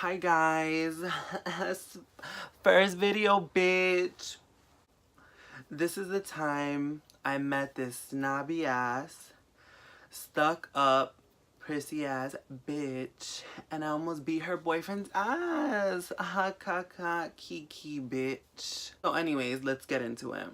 Hi guys, first video bitch. This is the time I met this snobby ass, stuck up, prissy ass bitch, and I almost beat her boyfriend's ass. Ha ha ha, kiki bitch. So anyways, let's get into it.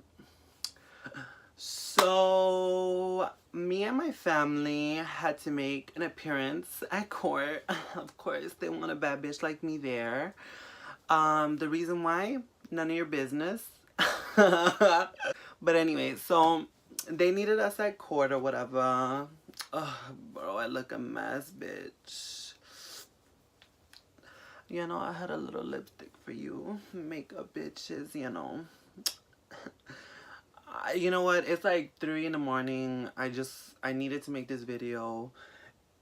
So me and my family had to make an appearance at court. Of course, they want a bad bitch like me there. The reason why, none of your business. But anyway, so they needed us at court or whatever. Ugh, bro, I look a mess, bitch. You know, I had a little lipstick for you. Makeup bitches, you know. You know what? It's like 3 in the morning. I needed to make this video.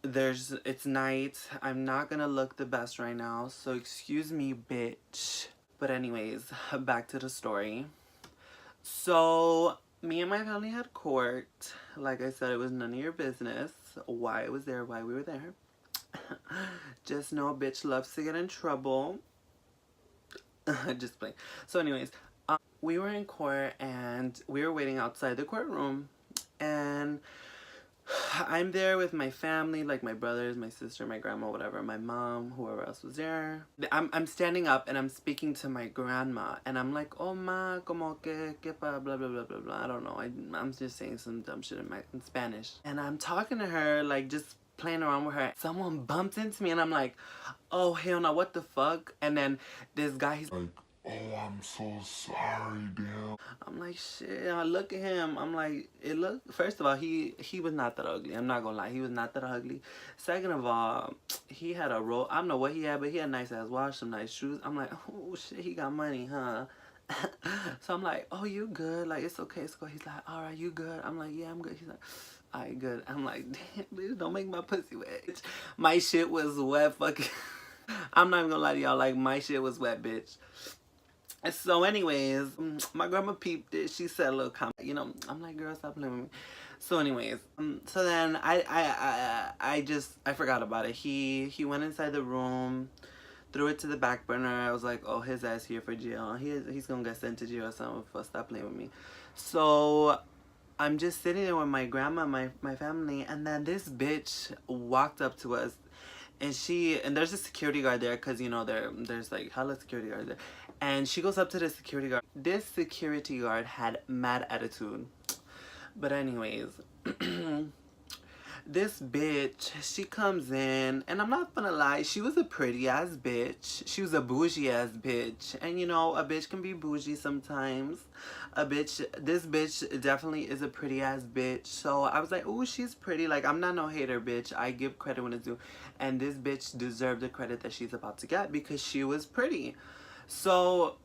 It's night. I'm not gonna look the best right now, so excuse me, bitch. But anyways, back to the story. So me and my family had court. Like I said, it was none of your business why it was there, why we were there. Just know a bitch loves to get in trouble. Just playing. So anyways, we were in court and we were waiting outside the courtroom, and I'm there with my family, like my brothers, my sister, my grandma, whatever, my mom, whoever else was there. I'm standing up and I'm speaking to my grandma, and I'm like, oh ma, como que pa, blah blah blah blah blah. I don't know. I'm just saying some dumb shit in Spanish, and I'm talking to her, like just playing around with her. Someone bumped into me, and I'm like, oh hell no, what the fuck? And then this guy, he's like, oh, I'm so sorry, damn. I'm like, shit. I look at him. I'm like, first of all, he was not that ugly. I'm not gonna lie. He was not that ugly. Second of all, he had a roll. I don't know what he had, but he had a nice ass watch, some nice shoes. I'm like, oh shit, he got money, huh? So I'm like, oh, you good? Like, it's okay, it's good. He's like, all right, you good? I'm like, yeah, I'm good. He's like, all right, good. I'm like, damn, bitch, don't make my pussy wet. My shit was wet, fucking. I'm not even gonna lie to y'all, like, my shit was wet, bitch. So anyways, my grandma peeped it. She said a little comment, you know. I'm like, girl, stop playing with me. So anyways, so then I forgot about it. He went inside the room, threw it to the back burner. I was like, oh, his ass here for jail. He's gonna get sent to jail or something for stop playing with me. So I'm just sitting there with my grandma, my family, and then this bitch walked up to us, and there's a security guard there, because you know there's like hella security guards there, and she goes up to the security guard. This security guard had mad attitude, but anyways, this bitch, she comes in, and I'm not gonna lie, she was a pretty ass bitch. She was a bougie ass bitch. And you know, a bitch can be bougie sometimes. This bitch definitely is a pretty ass bitch. So I was like, oh, she's pretty. Like, I'm not no hater, bitch. I give credit when it's due. And this bitch deserved the credit that she's about to get because she was pretty. So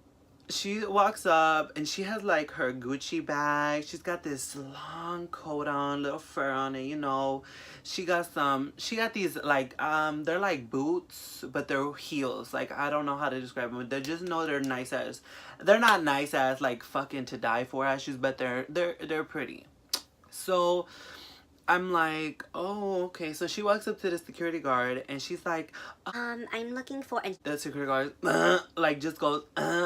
she walks up and she has like her Gucci bag. She's got this long coat on, little fur on it, you know. She got these like, they're like boots, but they're heels. Like, I don't know how to describe them. They just know they're nice as, they're not nice as like fucking to die for ass shoes, but they're pretty. So I'm like, oh, okay. So she walks up to the security guard and she's like, I'm looking for, and the security guard, like, just goes,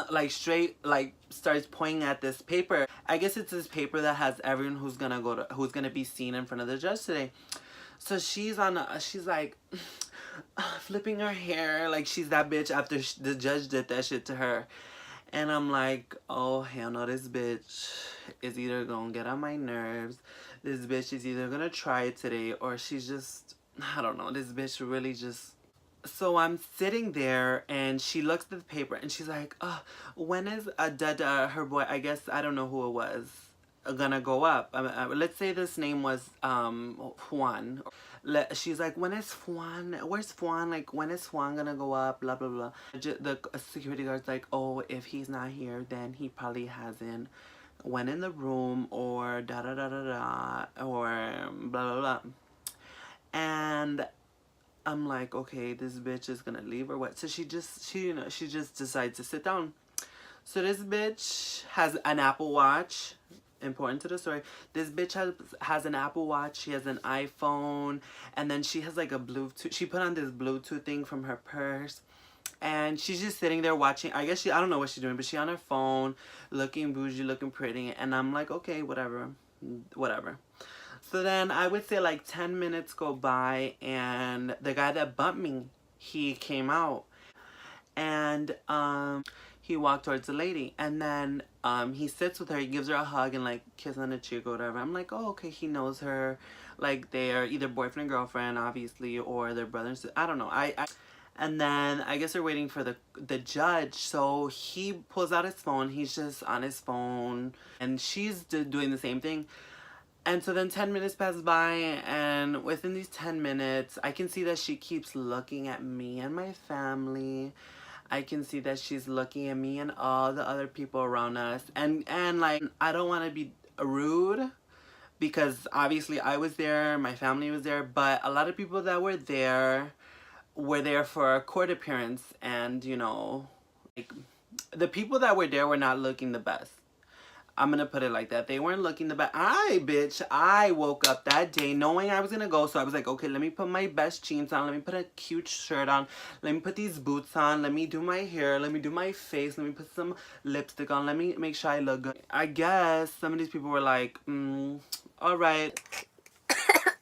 like, straight, like, starts pointing at this paper. I guess it's this paper that has everyone who's gonna be seen in front of the judge today. So she's like, flipping her hair, like she's that bitch after the judge did that shit to her. And I'm like, oh hell no, this bitch is either gonna get on my nerves. This bitch is either gonna try it today, or she's just, I don't know, this bitch really just. So I'm sitting there and she looks at the paper and she's like, when is Dada, her boy, I guess, I don't know who it was, gonna go up? Let's say this name was Juan. She's like, when is Juan, where's Juan, like, when is Juan gonna go up, blah blah blah. The security guard's like, oh, if he's not here, then he probably hasn't went in the room, or da da da da da, or blah blah blah. And I'm like, okay, this bitch is gonna leave or what? So she just decides to sit down. So this bitch has an Apple Watch. Important to the story. This bitch has an Apple Watch. She has an iPhone, and then she has like a Bluetooth. She put on this Bluetooth thing from her purse, And she's just sitting there watching. I guess I don't know what she's doing, but she's on her phone, looking bougie, looking pretty. And I'm like, okay, whatever. Whatever. So then I would say like 10 minutes go by, and the guy that bumped me, he came out. And he walked towards the lady. And then he sits with her. He gives her a hug and like kiss on the cheek or whatever. I'm like, oh, okay, he knows her. Like they're either boyfriend and girlfriend, obviously, or their brother and sister. I don't know. And then I guess they're waiting for the judge. So he pulls out his phone. He's just on his phone. And she's doing the same thing. And so then 10 minutes pass by, and within these 10 minutes, I can see that she keeps looking at me and my family. I can see that she's looking at me and all the other people around us. And like, I don't want to be rude, because obviously I was there, my family was there, but a lot of people that were there for a court appearance, and, you know, like, the people that were there were not looking the best. I'm gonna put it like that. They weren't looking the best. I woke up that day knowing I was gonna go, so I was like, okay, let me put my best jeans on, let me put a cute shirt on, let me put these boots on, let me do my hair, let me do my face, let me put some lipstick on, let me make sure I look good. I guess some of these people were like, alright.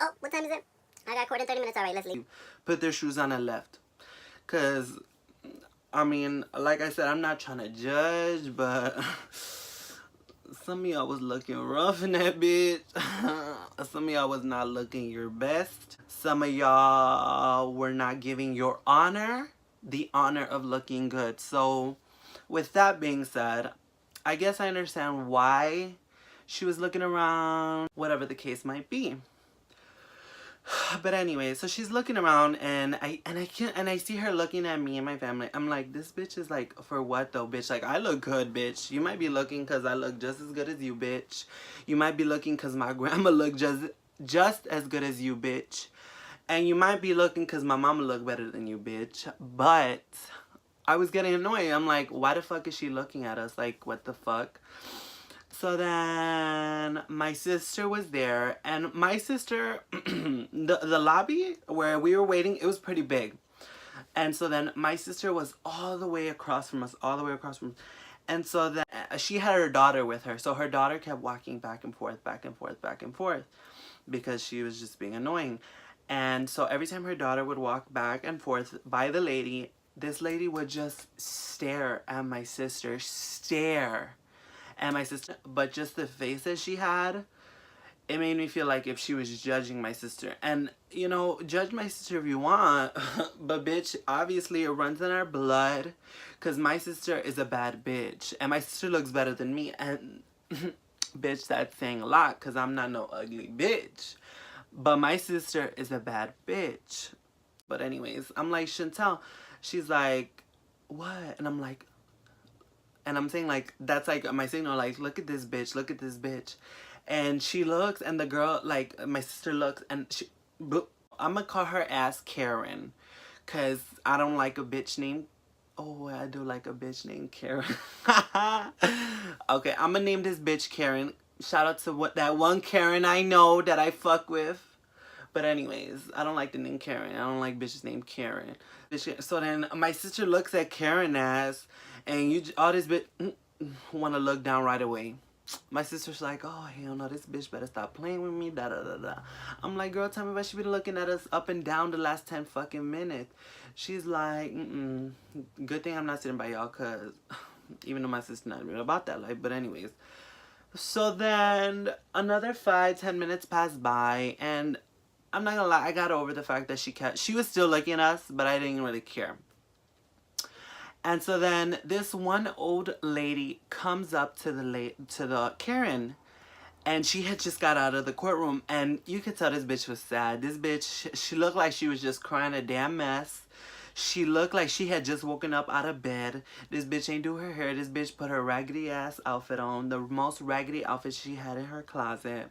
Oh, what time is it? I got court in 30 minutes, alright, let's leave. Put their shoes on and left. Cause, I mean, like I said, I'm not trying to judge, but some of y'all was looking rough in that bitch. Some of y'all was not looking your best. Some of y'all were not giving your honor the honor of looking good. So, with that being said, I guess I understand why she was looking around, whatever the case might be. But anyway, so she's looking around, and I see her looking at me and my family. I'm like, this bitch is like, for what though, bitch? Like, I look good, bitch. You might be looking because I look just as good as you, bitch. You might be looking because my grandma looked just as good as you, bitch. And you might be looking because my mama looked better than you, bitch. But I was getting annoyed. I'm like, why the fuck is she looking at us? Like, what the fuck? So then my sister was there, and my sister, the lobby where we were waiting, it was pretty big. And so then my sister was all the way across from us, And so then she had her daughter with her. So her daughter kept walking back and forth, because she was just being annoying. And so every time her daughter would walk back and forth by the lady, this lady would just stare at my sister, and my sister, but just the face that she had, it made me feel like if she was judging my sister. And, you know, judge my sister if you want, but bitch, obviously it runs in our blood, because my sister is a bad bitch, and my sister looks better than me, and bitch, that's saying a lot, because I'm not no ugly bitch, but my sister is a bad bitch. But anyways, I'm like, Chantel, she's like, what? And I'm like, and I'm saying, like, that's like my signal, like, look at this bitch. And she looks, and the girl, like, my sister looks, and I'm gonna call her ass Karen, because I don't like a bitch named, oh, I do like a bitch named Karen. Okay, I'm gonna name this bitch Karen. Shout out to that one Karen I know that I fuck with. But anyways, I don't like the name Karen. I don't like bitches named Karen. So then my sister looks at Karen ass, and all this bitch want to look down right away. My sister's like, oh, hell no, this bitch better stop playing with me, da da da da. I'm like, girl, tell me why she been looking at us up and down the last 10 fucking minutes. She's like, good thing I'm not sitting by y'all, because even though my sister's not really about that life, but anyways. So then another 5-10 minutes passed by, and I'm not gonna lie, I got over the fact that she was still looking at us, but I didn't really care. And so then this one old lady comes up to the Karen, and she had just got out of the courtroom, and you could tell this bitch was sad. This bitch, she looked like she was just crying a damn mess. She looked like she had just woken up out of bed. This bitch ain't do her hair. This bitch put her raggedy ass outfit on, the most raggedy outfit she had in her closet.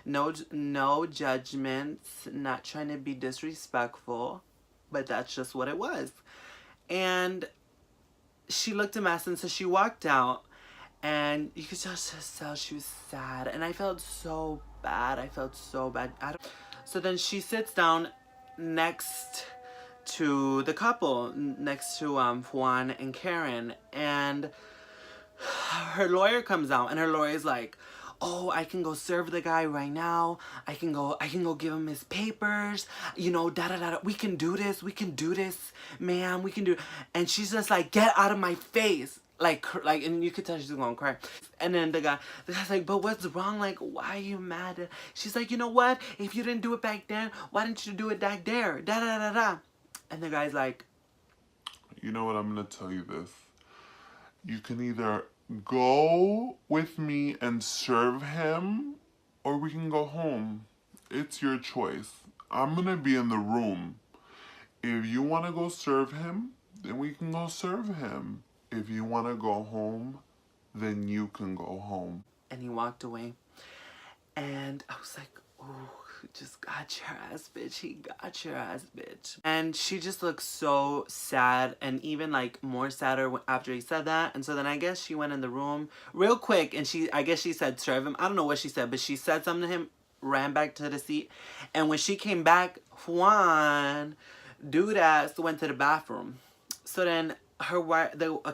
No judgments, not trying to be disrespectful, but that's just what it was. And she looked a mess, and so she walked out, and you could just tell she was sad, and I felt so bad. So then she sits down next to the couple next to Juan and Karen, and her lawyer comes out, and her lawyer's like, oh, I can go serve the guy right now. I can go give him his papers. You know, da da da. We can do this. We can do this, ma'am. We can do. And she's just like, get out of my face. Like, and you could tell she's gonna cry. And then the guy's like, but what's wrong? Like, why are you mad? She's like, you know what? If you didn't do it back then, why didn't you do it back there? Da da da da. And the guy's like, you know what? I'm gonna tell you this. You can either go with me and serve him, or we can go home. It's your choice. I'm gonna be in the room. If you wanna go serve him, then we can go serve him. If you wanna go home, then you can go home. and he walked away. And I was like, oh, just got your ass, bitch. He got your ass, bitch. And she just looked so sad, and even like more sadder after he said that. And so then I guess she went in the room real quick, and I guess she said serve him. I don't know what she said, but she said something to him, ran back to the seat. And when she came back, Juan, dude ass, went to the bathroom. So then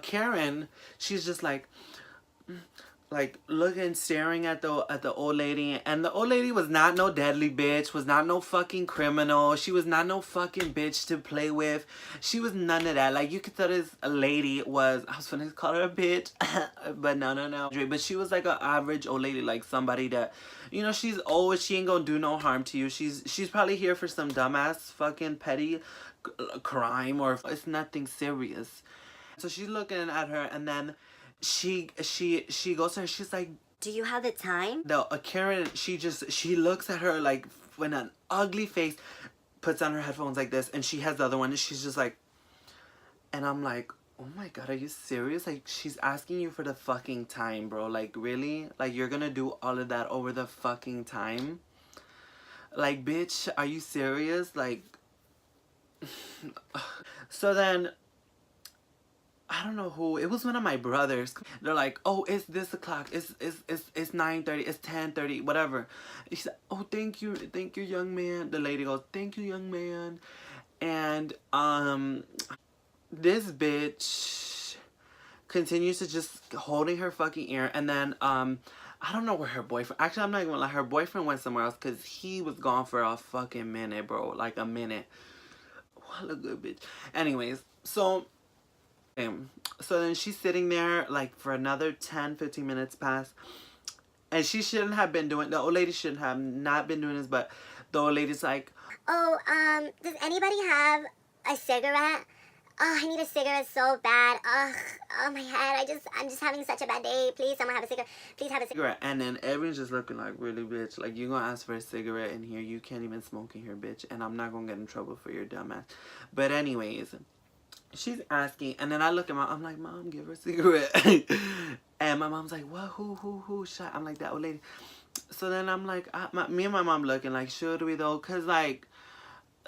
Karen, she's just like looking, staring at the old lady, and the old lady was not no deadly bitch, was not no fucking criminal, she was not no fucking bitch to play with, she was none of that. Like, you could tell this lady was, I was gonna call her a bitch, but no, but she was like an average old lady, like somebody that, you know, she's old, she ain't gonna do no harm to you, she's probably here for some dumbass fucking petty crime, or it's nothing serious. So she's looking at her, and then she goes to her, she's like, Do you have the time? Karen, she looks at her like with an ugly face, puts on her headphones like this, and she has the other one, and she's just like, and I'm like, oh my god, are you serious? Like, she's asking you for the fucking time, bro. Like, really? Like, you're gonna do all of that over the fucking time? Like, bitch, are you serious? Like, so then, I don't know who, it was one of my brothers. They're like, oh, it's this o'clock, it's 9:30, it's 10:30, whatever. He said, oh, thank you, young man. The lady goes, thank you, young man. And this bitch continues to just holding her fucking ear. And then I don't know where her boyfriend, actually I'm not even gonna lie, her boyfriend went somewhere else, because he was gone for a fucking minute, bro. Like a minute. What a good bitch. Anyways, so then she's sitting there like for another 10-15 minutes past, and she shouldn't have been doing, the old lady shouldn't have not been doing this, but the old lady's like, Oh, does anybody have a cigarette? Oh, I need a cigarette so bad. Ugh, oh my head. I'm just having such a bad day. Please, someone have a cigarette. Please have a cigarette. and then everyone's just looking like, really, bitch? Like, you gonna ask for a cigarette in here? You can't even smoke in here, bitch. And I'm not gonna get in trouble for your dumb ass. But anyways, she's asking, and then I look at I'm like, Mom, give her a cigarette. And my mom's like, what? Who shot? I'm like, that old lady. So then I'm like, me and my mom looking like, should we though? Because, like,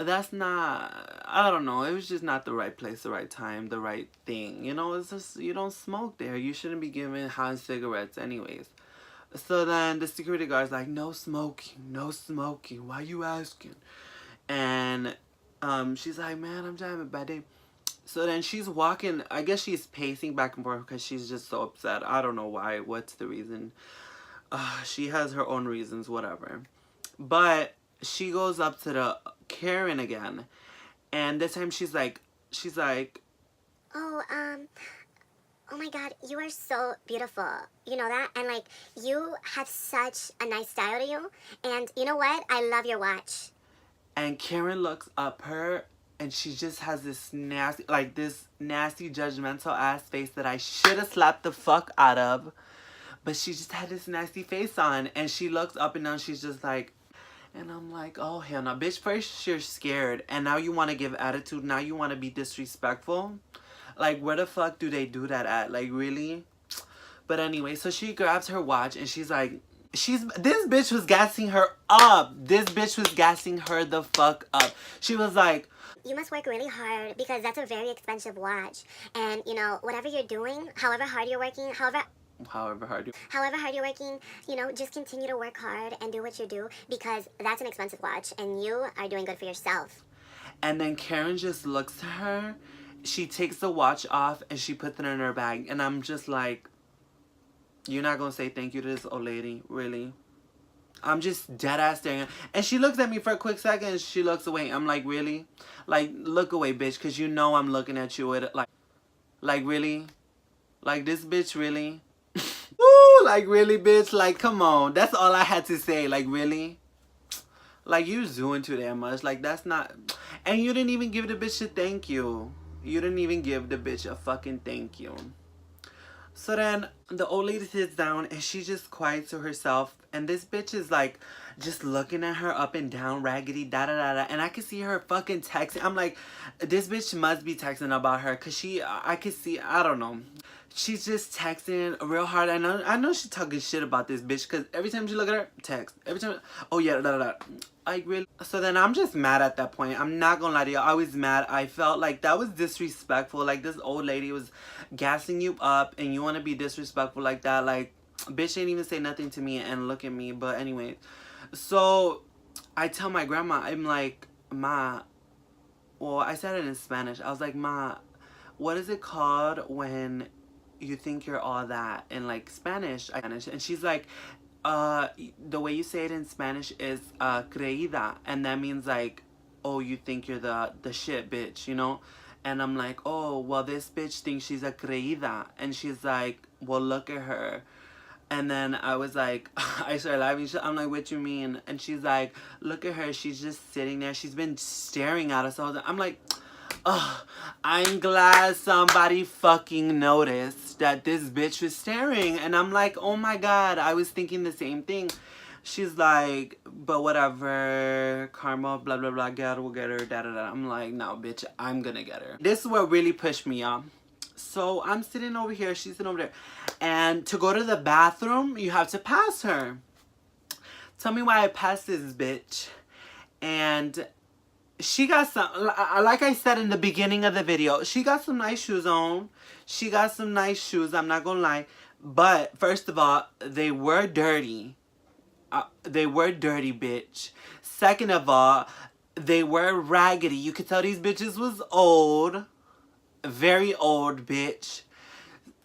that's not, I don't know, it was just not the right place, the right time, the right thing. You know, it's just, you don't smoke there. You shouldn't be giving hot cigarettes anyways. So then the security guard's like, no smoking, why you asking? And she's like, man, I'm just having a bad day. So then she's walking, I guess she's pacing back and forth because she's just so upset. I don't know why, what's the reason. She has her own reasons, whatever. But she goes up to the Karen again, and this time she's like, Oh, oh my god, you are so beautiful. You know that? And like, you have such a nice style to you. And you know what? I love your watch. and Karen looks up her, and she just has this nasty judgmental ass face that I should have slapped the fuck out of. But she just had this nasty face on, and she looks up and down, she's just like, and I'm like, oh hell no, bitch, first you're scared, and now you want to give attitude, now you want to be disrespectful. Like, where the fuck do they do that at? Like, really? But anyway, so she grabs her watch, and she's like, this bitch was gassing her up. This bitch was gassing her the fuck up. She was like, You must work really hard because that's a very expensive watch. And, you know, whatever you're doing, however hard you're working, however hard you're working, you know, just continue to work hard and do what you do because that's an expensive watch and you are doing good for yourself. And then Karen just looks at her. She takes the watch off and she puts it in her bag. And I'm just like, you're not going to say thank you to this old lady? Really? I'm just dead ass staring at her. And she looks at me for a quick second and she looks away. I'm like, really? Like, look away, bitch, because you know I'm looking at you with it. Like, really? Like, this bitch, really? Woo, like, really, bitch? Like, come on. That's all I had to say. Like, really? Like, you're doing too damn much. Like, that's not... And you didn't even give the bitch a thank you. You didn't even give the bitch a fucking thank you. So then the old lady sits down and she just quiet to herself. And this bitch is like just looking at her up and down, raggedy, da da da da. And I can see her fucking texting. I'm like, this bitch must be texting about her. Cause I could see, I don't know. She's just texting real hard. I know she's talking shit about this bitch. Cause every time you look at her, text. Every time, oh yeah, da da da. Like, really? So then I'm just mad at that point. I'm not gonna lie to you. I was mad. I felt like that was disrespectful. Like, this old lady was gassing you up and you want to be disrespectful like that. Like, bitch ain't even say nothing to me and look at me. But anyway, so I tell my grandma, I'm like, Ma, well, I said it in Spanish. I was like, Ma, what is it called when you think you're all that? In like Spanish. And she's like, the way you say it in Spanish is creída, and that means like, oh, you think you're the shit, bitch, you know? And I'm like, oh, well, this bitch thinks she's a creída. And she's like, well, look at her. And then I was like, I started laughing. I'm like, what you mean? And she's like, look at her. She's just sitting there. She's been staring at us all the time. I'm like, oh, I'm glad somebody fucking noticed that this bitch was staring. And I'm like, oh my God, I was thinking the same thing. She's like, but whatever, karma, blah, blah, blah, God will get her, da, da, da. I'm like, no, bitch, I'm gonna get her. This is what really pushed me, y'all. So I'm sitting over here, she's sitting over there. And to go to the bathroom, you have to pass her. Tell me why I passed this bitch. And she got some, like I said in the beginning of the video, she got some nice shoes on. She got some nice shoes, I'm not gonna lie. But, first of all, they were dirty. They were dirty, bitch. Second of all, they were raggedy. You could tell these bitches was old. Very old, bitch.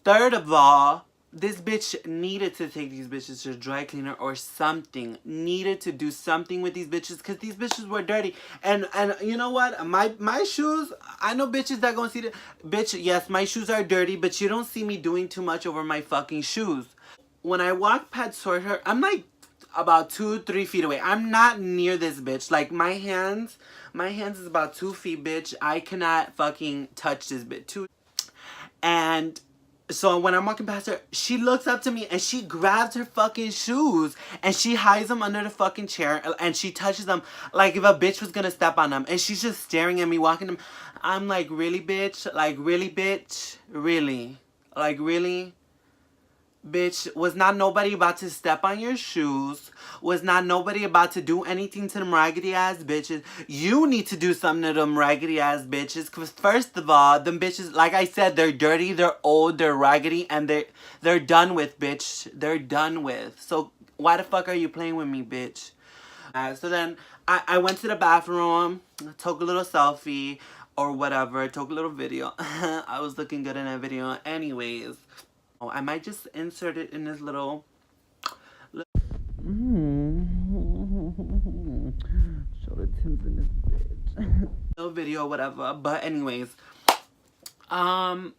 Third of all, this bitch needed to take these bitches to a dry cleaner or something. Needed to do something with these bitches because these bitches were dirty. And you know what? My shoes, I know bitches that gonna see the bitch, yes, my shoes are dirty, but you don't see me doing too much over my fucking shoes. When I walk past toward her, I'm like about 2-3 feet away. I'm not near this bitch. Like, my hands is about 2 feet, bitch. I cannot fucking touch this bitch. And so when I'm walking past her, she looks up to me and she grabs her fucking shoes and she hides them under the fucking chair and she touches them like if a bitch was gonna step on them. And she's just staring at me, walking them. I'm like, really, bitch? Like, really, bitch? Really? Like, really? Bitch, was not nobody about to step on your shoes. Was not nobody about to do anything to them raggedy ass bitches. You need to do something to them raggedy ass bitches. Because first of all, them bitches, like I said, they're dirty, they're old, they're raggedy, and they're done with, bitch. They're done with. So why the fuck are you playing with me, bitch? So then I went to the bathroom, took a little selfie or whatever, took a little video. I was looking good in that video. Anyways. I might just insert it in this little show the Tim's in this bitch. Little video, whatever. But anyways, so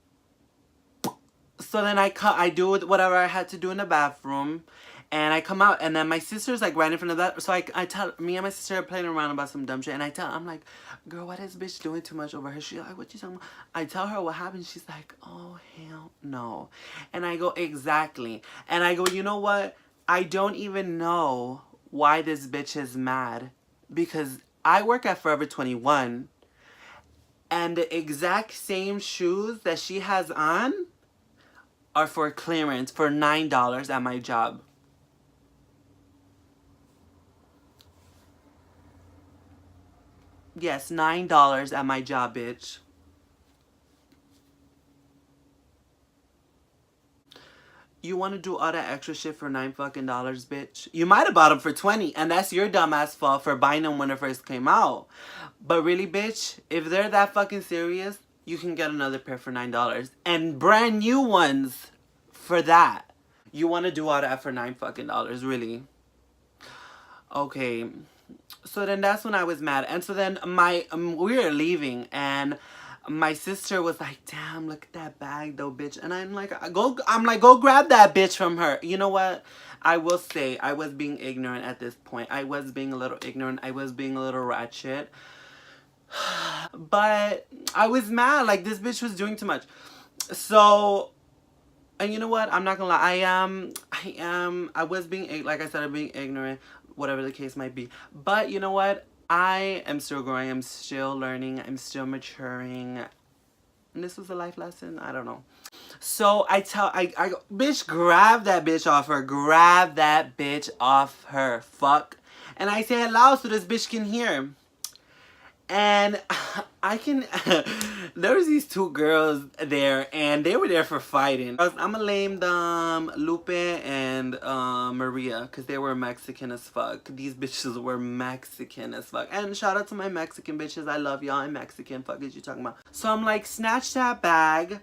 then I do whatever I had to do in the bathroom, and I come out, and then my sister's like right in front of that. So I tell me and my sister are playing around about some dumb shit, and I'm like, girl, what is bitch doing too much over her? She's like, what you talking about? I tell her what happened. She's like, oh hell no. And I go, exactly. And I go, you know what? I don't even know why this bitch is mad, because I work at Forever 21, and the exact same shoes that she has on are for clearance for $9 at my job. Yes, $9 at my job, bitch. You want to do all that extra shit for $9 fucking, bitch? You might have bought them for 20, and that's your dumbass fault for buying them when it first came out. But really, bitch, if they're that fucking serious, you can get another pair for $9 and brand new ones for that. You want to do all that for $9 fucking, really? Okay. So then that's when I was mad. And so then we were leaving, and my sister was like, damn, look at that bag though, bitch. And I'm like, go grab that bitch from her. You know what? I will say I was being ignorant at this point. I was being a little ignorant. I was being a little ratchet. But I was mad. Like, this bitch was doing too much. So, and you know what? I'm not gonna lie. I was being, like I said, I'm being ignorant, whatever the case might be. But you know what? I am still growing. I'm still learning. I'm still maturing. And this was a life lesson. I don't know. So I go, bitch, grab that bitch off her. Grab that bitch off her. Fuck. And I say it loud so this bitch can hear. And I can, there was these two girls there, and they were there for fighting. I'm gonna name them Lupe and Maria, because they were Mexican as fuck. These bitches were Mexican as fuck. And shout out to my Mexican bitches. I love y'all. I'm Mexican. Fuck is you talking about? So I'm like, snatch that bag.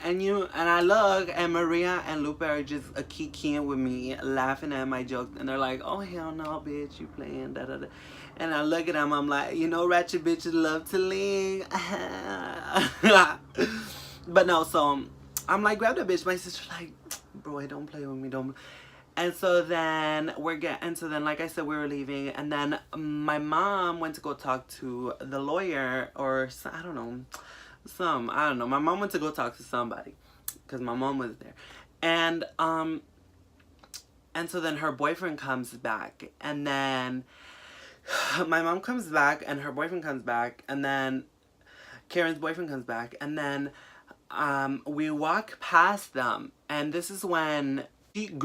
And I look, and Maria and Lupe are just kikiing with me, laughing at my jokes, and they're like, oh hell no, bitch, you playing, da da da. And I look at them, I'm like, you know, ratchet bitches love to lean. But no, so I'm like, grab that bitch. My sister's like, bro, don't play with me, don't. And so then like I said, we were leaving, and then my mom went to go talk to the lawyer, or I don't know. My mom went to go talk to somebody, because my mom was there. And so then her boyfriend comes back, and then my mom comes back, and her boyfriend comes back, and then Karen's boyfriend comes back, and then we walk past them, and this is when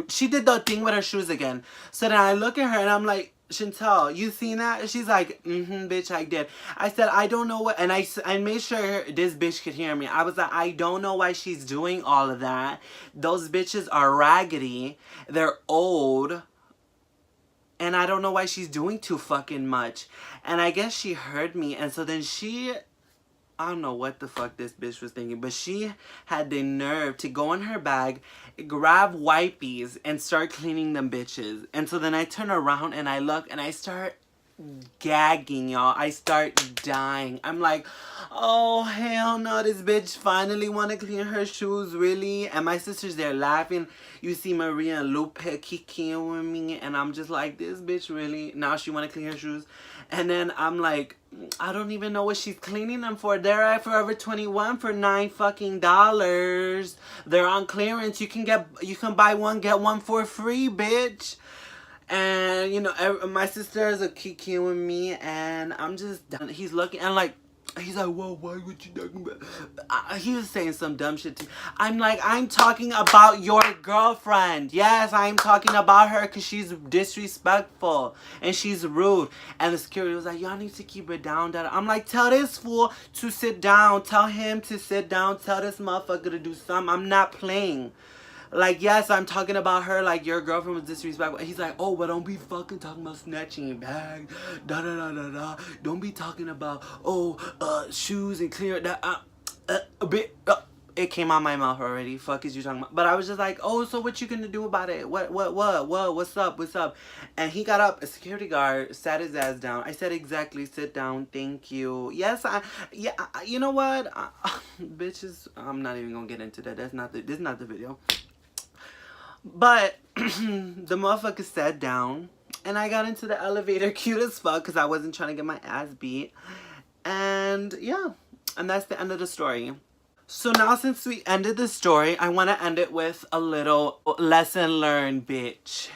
she did the thing with her shoes again. So then I look at her, and I'm like, Chantel, you seen that? She's like, bitch, I did. I said, I don't know what, and I made sure this bitch could hear me. I was like, I don't know why she's doing all of that. Those bitches are raggedy. They're old. And I don't know why she's doing too fucking much. And I guess she heard me, and so then I don't know what the fuck this bitch was thinking, but she had the nerve to go in her bag, grab wipies, and start cleaning them bitches. And so then I turn around, and I look, and I start gagging, y'all. I start dying. I'm like, oh hell no, this bitch finally want to clean her shoes, really? And my sister's there laughing. You see Maria and Lupe kicking with me, and I'm just like, this bitch really, now she want to clean her shoes? And then I'm like, I don't even know what she's cleaning them for. They're at Forever 21 for $9 fucking. They're on clearance. You can buy one, get one for free, bitch. And, you know, my sister is a kikiing with me, and I'm just done. He's looking, and like, he's like, whoa, why would you talking about? He was saying some dumb shit to me. I'm like, I'm talking about your girlfriend. Yes, I'm talking about her because she's disrespectful and she's rude. And the security was like, y'all need to keep it down. I'm like, tell this fool to sit down. Tell him to sit down. Tell this motherfucker to do something. I'm not playing. Like, yes, I'm talking about her, like, your girlfriend was disrespectful. And he's like, oh, but don't be fucking talking about snatching your bag, da-da-da-da-da. Don't be talking about, shoes and clear, it came out my mouth already. Fuck is you talking about? But I was just like, oh, so what you gonna do about it? What, what's up? And he got up, a security guard sat his ass down. I said, exactly, sit down, thank you. Yes, you know what? Bitches, I'm not even gonna get into that. This is not the video. But the motherfucker sat down, and I got into the elevator cute as fuck because I wasn't trying to get my ass beat. And yeah, and that's the end of the story. So now since we ended the story, I want to end it with a little lesson learned, bitch.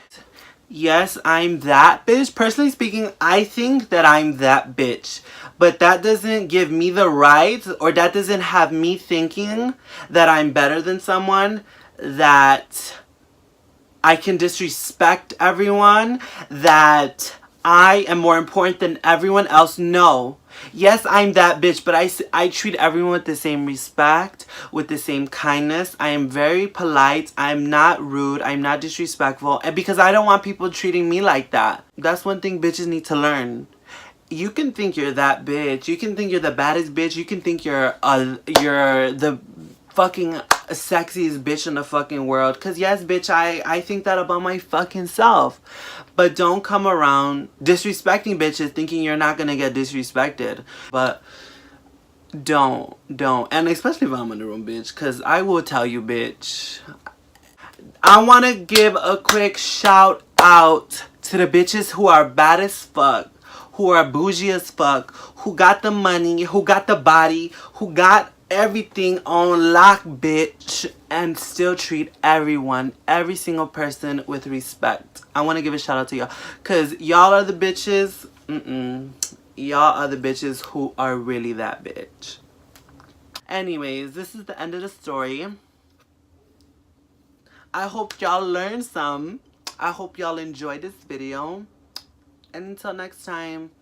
Yes, I'm that bitch. Personally speaking, I think that I'm that bitch. But that doesn't give me the right, or that doesn't have me thinking that I'm better than someone, that I can disrespect everyone, that I am more important than everyone else. No. Yes, I'm that bitch, but I treat everyone with the same respect, with the same kindness. I am very polite. I'm not rude. I'm not disrespectful. And because I don't want people treating me like that. That's one thing bitches need to learn. You can think you're that bitch. You can think you're the baddest bitch. You can think you're the fucking sexiest bitch in the fucking world. Cause yes, bitch, I think that about my fucking self. But don't come around disrespecting bitches thinking you're not gonna get disrespected. But don't. And especially if I'm in the room, bitch. Cause I will tell you, bitch. I wanna give a quick shout out to the bitches who are bad as fuck, who are bougie as fuck, who got the money, who got the body, who got everything on lock, bitch, and still treat everyone, every single person with respect. I want to give a shout out to y'all, cause y'all are the bitches. Y'all are the bitches who are really that bitch. Anyways, this is the end of the story. I hope y'all learned some. I hope y'all enjoyed this video. And until next time,